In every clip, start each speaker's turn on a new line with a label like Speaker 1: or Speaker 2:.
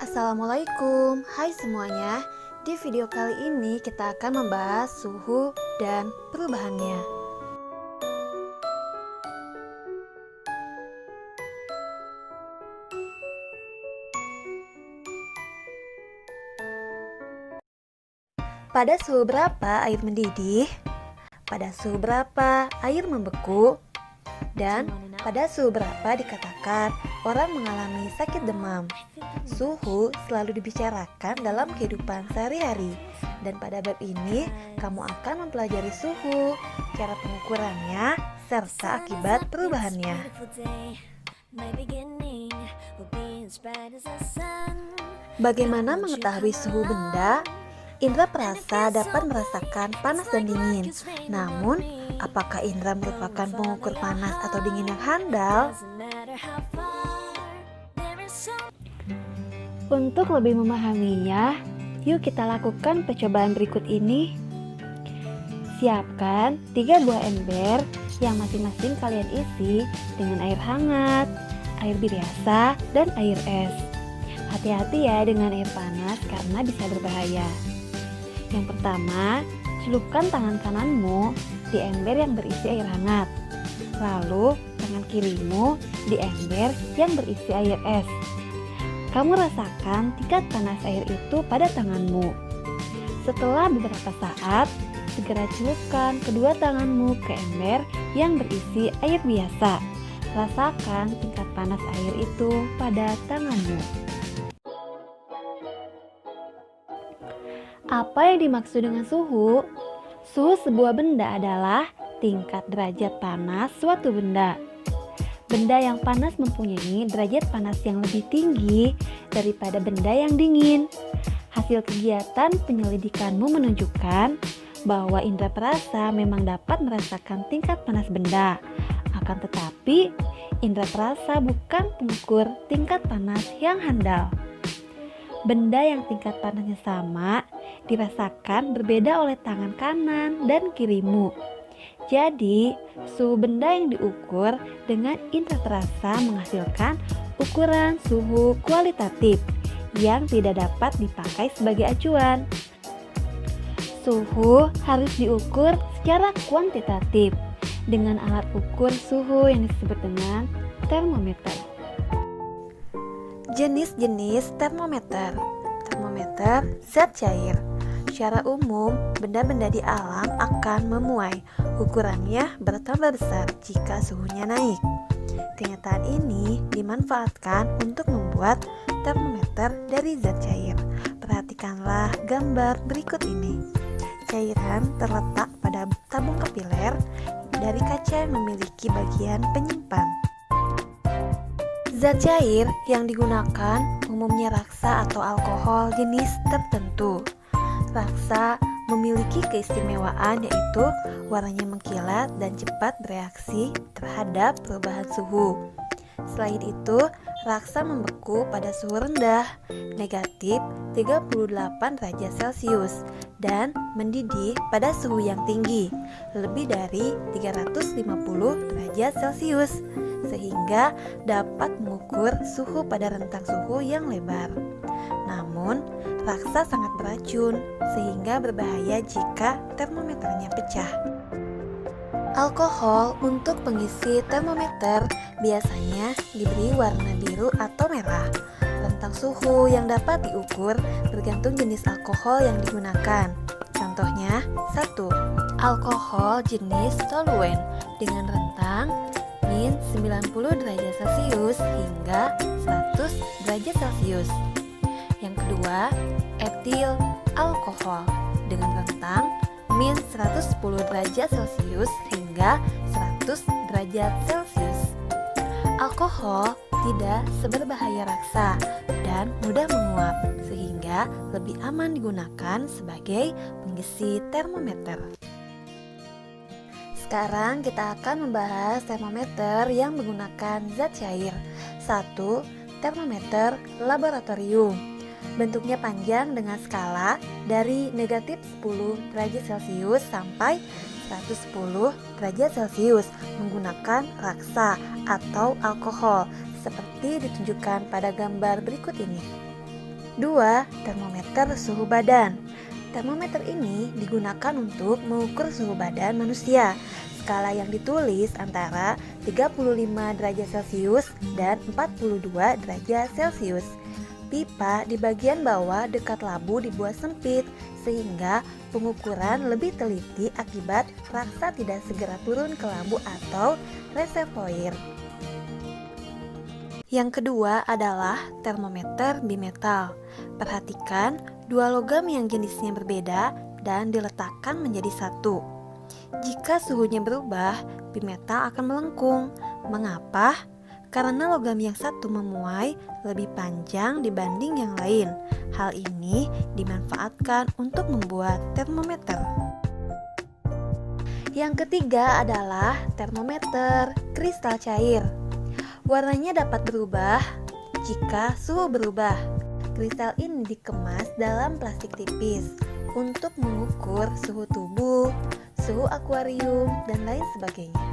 Speaker 1: Assalamualaikum, hai semuanya. Di video kali ini kita akan membahas suhu dan perubahannya. Pada suhu berapa air mendidih? Pada suhu berapa air membeku? Dan pada suhu berapa dikatakan orang mengalami sakit demam? Suhu selalu dibicarakan dalam kehidupan sehari-hari. Dan pada bab ini, kamu akan mempelajari suhu, cara pengukurannya, serta akibat perubahannya. Bagaimana mengetahui suhu benda? Indra perasa dapat merasakan panas dan dingin. Namun, apakah indra merupakan pengukur panas atau dingin yang handal? Untuk lebih memahaminya, yuk kita lakukan percobaan berikut ini. Siapkan 3 buah ember yang masing-masing kalian isi dengan air hangat, air biasa, dan air es. Hati-hati ya dengan air panas karena bisa berbahaya. Yang pertama, celupkan tangan kananmu di ember yang berisi air hangat. Lalu, tangan kirimu di ember yang berisi air es. Kamu rasakan tingkat panas air itu pada tanganmu. Setelah beberapa saat, segera celupkan kedua tanganmu ke ember yang berisi air biasa. Rasakan tingkat panas air itu pada tanganmu. Apa yang dimaksud dengan suhu? Suhu sebuah benda adalah tingkat derajat panas suatu benda. Benda yang panas mempunyai derajat panas yang lebih tinggi daripada benda yang dingin. Hasil kegiatan penyelidikanmu menunjukkan bahwa indra perasa memang dapat merasakan tingkat panas benda. Akan tetapi, indra perasa bukan pengukur tingkat panas yang handal. Benda yang tingkat panasnya sama dirasakan berbeda oleh tangan kanan dan kirimu. Jadi, suhu benda yang diukur dengan indra perasa menghasilkan ukuran suhu kualitatif yang tidak dapat dipakai sebagai acuan. Suhu harus diukur secara kuantitatif dengan alat ukur suhu yang disebut dengan termometer. Jenis-jenis termometer. Termometer zat cair. Secara umum, benda-benda di alam akan memuai. Ukurannya bertambah besar jika suhunya naik. Kenyataan ini dimanfaatkan untuk membuat termometer dari zat cair. Perhatikanlah gambar berikut ini. Cairan terletak pada tabung kapiler dari kaca yang memiliki bagian penyimpan. Zat cair yang digunakan umumnya raksa atau alkohol jenis tertentu. Raksa memiliki keistimewaan yaitu warnanya mengkilat dan cepat bereaksi terhadap perubahan suhu. Selain itu, raksa membeku pada suhu rendah, negatif 38 derajat Celcius, dan mendidih pada suhu yang tinggi, lebih dari 350 derajat Celcius, sehingga dapat mengukur suhu pada rentang suhu yang lebar. Namun, raksa sangat beracun sehingga berbahaya jika termometernya pecah. Alkohol untuk pengisi termometer biasanya diberi warna biru atau merah. Rentang suhu yang dapat diukur bergantung jenis alkohol yang digunakan. Contohnya, 1. Alkohol jenis toluen dengan rentang min 90 derajat Celcius hingga 100 derajat Celcius. Yang kedua, etil alkohol dengan rentang min 110 derajat Celcius hingga 100 derajat Celcius. Alkohol tidak seberbahaya raksa dan mudah menguap sehingga lebih aman digunakan sebagai pengisi termometer. Sekarang kita akan membahas termometer yang menggunakan zat cair. 1. Termometer laboratorium. Bentuknya panjang dengan skala dari negatif 10 derajat Celcius sampai 110 derajat Celcius menggunakan raksa atau alkohol seperti ditunjukkan pada gambar berikut ini. 2. Termometer suhu badan. Termometer ini digunakan untuk mengukur suhu badan manusia. Skala yang ditulis antara 35 derajat Celcius dan 42 derajat Celcius. Pipa di bagian bawah dekat labu dibuat sempit sehingga pengukuran lebih teliti akibat raksa tidak segera turun ke labu atau reservoir. Yang kedua adalah termometer bimetal. Perhatikan dua logam yang jenisnya berbeda dan diletakkan menjadi satu. Jika suhunya berubah, bimetal akan melengkung. Mengapa? Karena logam yang satu memuai lebih panjang dibanding yang lain. Hal ini dimanfaatkan untuk membuat termometer. Yang ketiga adalah termometer kristal cair. Warnanya dapat berubah jika suhu berubah. Kristal ini dikemas dalam plastik tipis untuk mengukur suhu tubuh, suhu akuarium, dan lain sebagainya.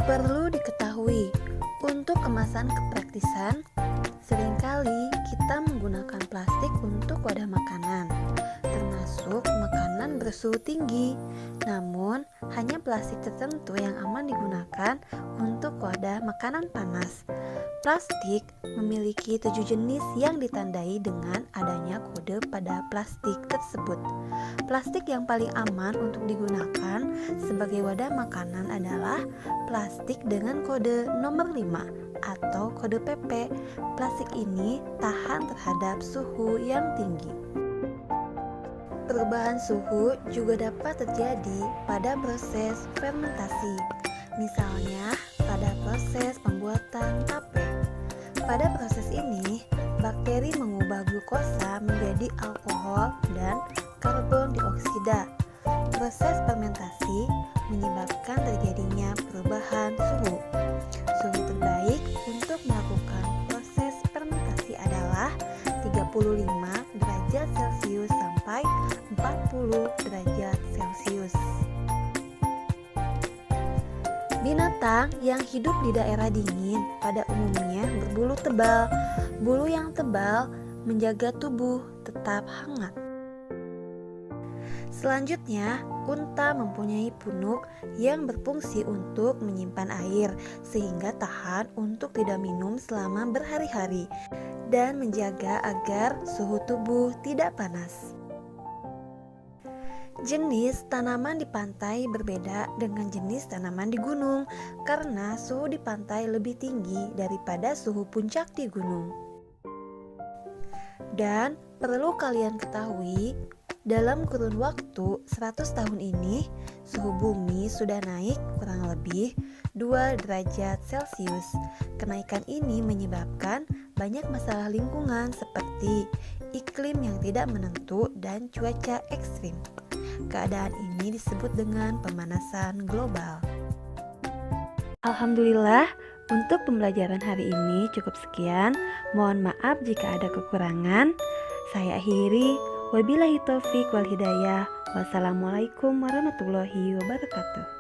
Speaker 1: Perlu diketahui, untuk kemasan kepraktisan, seringkali kita menggunakan plastik untuk wadah makanan, termasuk makanan bersuhu tinggi. Namun, hanya plastik tertentu yang aman digunakan untuk wadah makanan panas. Plastik memiliki 7 jenis yang ditandai dengan adanya kode pada plastik tersebut. Plastik yang paling aman untuk digunakan sebagai wadah makanan adalah plastik dengan kode nomor 5 atau kode PP. Plastik ini tahan terhadap suhu yang tinggi. Perubahan suhu juga dapat terjadi pada proses fermentasi, misalnya pada proses pembuatan tape. Pada proses ini, bakteri mengubah glukosa menjadi alkohol dan karbon dioksida. Proses fermentasi menyebabkan terjadinya perubahan suhu. Suhu terbaik untuk melakukan proses fermentasi adalah 35 derajat Celcius sampai 40 derajat Celcius. Binatang yang hidup di daerah dingin pada umumnya berbulu tebal. Bulu yang tebal menjaga tubuh tetap hangat. Selanjutnya, unta mempunyai punuk yang berfungsi untuk menyimpan air sehingga tahan untuk tidak minum selama berhari-hari dan menjaga agar suhu tubuh tidak panas. Jenis tanaman di pantai berbeda dengan jenis tanaman di gunung karena suhu di pantai lebih tinggi daripada suhu puncak di gunung. Dan perlu kalian ketahui, dalam kurun waktu 100 tahun ini, suhu bumi sudah naik kurang lebih 2 derajat Celcius. Kenaikan ini menyebabkan banyak masalah lingkungan seperti iklim yang tidak menentu dan cuaca ekstrim. Keadaan ini disebut dengan pemanasan global. Alhamdulillah, untuk pembelajaran hari ini cukup sekian. Mohon maaf jika ada kekurangan. Saya akhiri. Wabillahi taufik wal hidayah. Wassalamualaikum warahmatullahi wabarakatuh.